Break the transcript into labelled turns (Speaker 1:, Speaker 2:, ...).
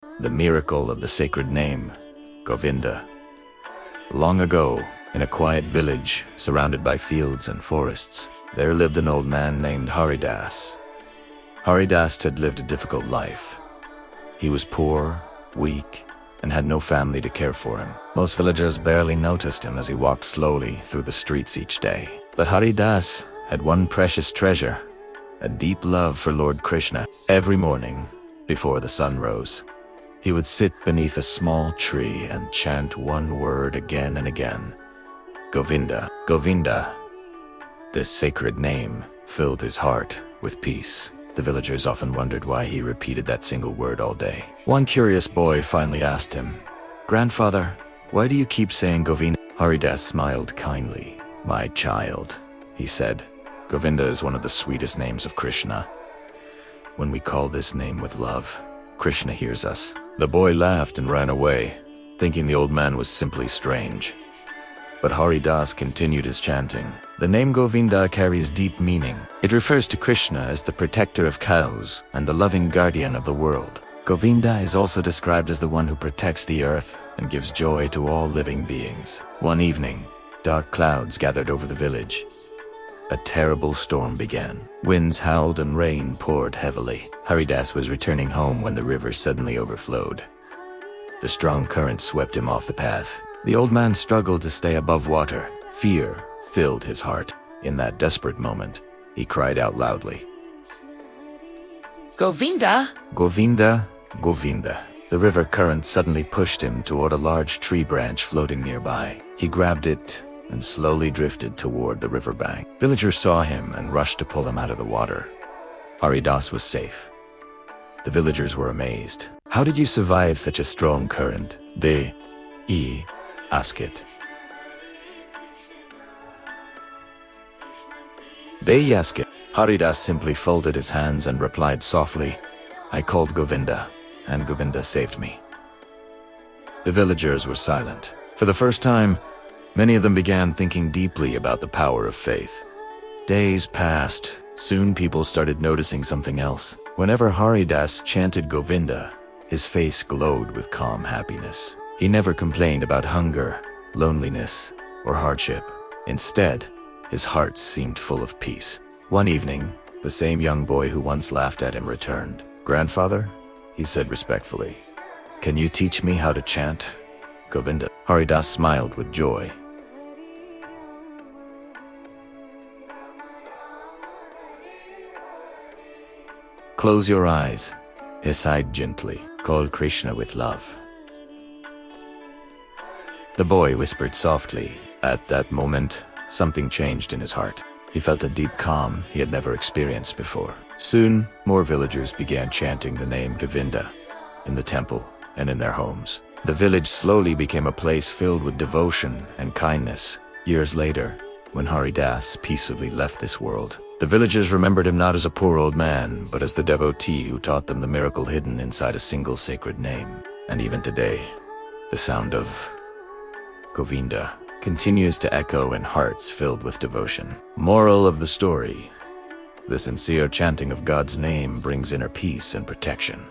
Speaker 1: The miracle of the sacred name, Govinda. Long ago, in a quiet village surrounded by fields and forests, there lived an old man named Haridas. Haridas had lived a difficult life. He was poor, weak, and had no family to care for him. Most villagers barely noticed him as he walked slowly through the streets each day. But Haridas had one precious treasure, a deep love for Lord Krishna. Every morning, before the sun rose, he would sit beneath a small tree and chant one word again and again. Govinda, Govinda. This sacred name filled his heart with peace. The villagers often wondered why he repeated that single word all day. One curious boy finally asked him, "Grandfather, why do you keep saying Govinda?" Haridas smiled kindly. "My child," he said, "Govinda is one of the sweetest names of Krishna. When we call this name with love, Krishna hears us." The boy laughed and ran away, thinking the old man was simply strange. But Haridas continued his chanting. The name Govinda carries deep meaning. It refers to Krishna as the protector of cows and the loving guardian of the world. Govinda is also described as the one who protects the earth and gives joy to all living beings. One evening, dark clouds gathered over the village. A terrible storm began. Winds howled and rain poured heavily. Haridas was returning home when the river suddenly overflowed. The strong current swept him off the path. The old man struggled to stay above water. Fear filled his heart. In that desperate moment, he cried out loudly,
Speaker 2: "Govinda!
Speaker 1: Govinda, Govinda." The river current suddenly pushed him toward a large tree branch floating nearby. He grabbed it and slowly drifted toward the riverbank. Villagers saw him and rushed to pull him out of the water. Haridas was safe. The villagers were amazed. "How did you survive such a strong current?" They asked it. They asked it. Haridas simply folded his hands and replied softly, "I called Govinda, and Govinda saved me." The villagers were silent. For the first time, many of them began thinking deeply about the power of faith. Days passed. Soon people started noticing something else. Whenever Haridas chanted Govinda, his face glowed with calm happiness. He never complained about hunger, loneliness, or hardship. Instead, his heart seemed full of peace. One evening, the same young boy who once laughed at him returned. "Grandfather," he said respectfully, "can you teach me how to chant Govinda?" Haridas smiled with joy. "Close your eyes," he sighed gently. "Call Krishna with love." The boy whispered softly. At that moment, something changed in his heart. He felt a deep calm he had never experienced before. Soon, more villagers began chanting the name Govinda in the temple and in their homes. The village slowly became a place filled with devotion and kindness. Years later, when Haridas peacefully left this world, the villagers remembered him not as a poor old man, but as the devotee who taught them the miracle hidden inside a single sacred name. And even today, the sound of Govinda continues to echo in hearts filled with devotion. Moral of the story: the sincere chanting of God's name brings inner peace and protection.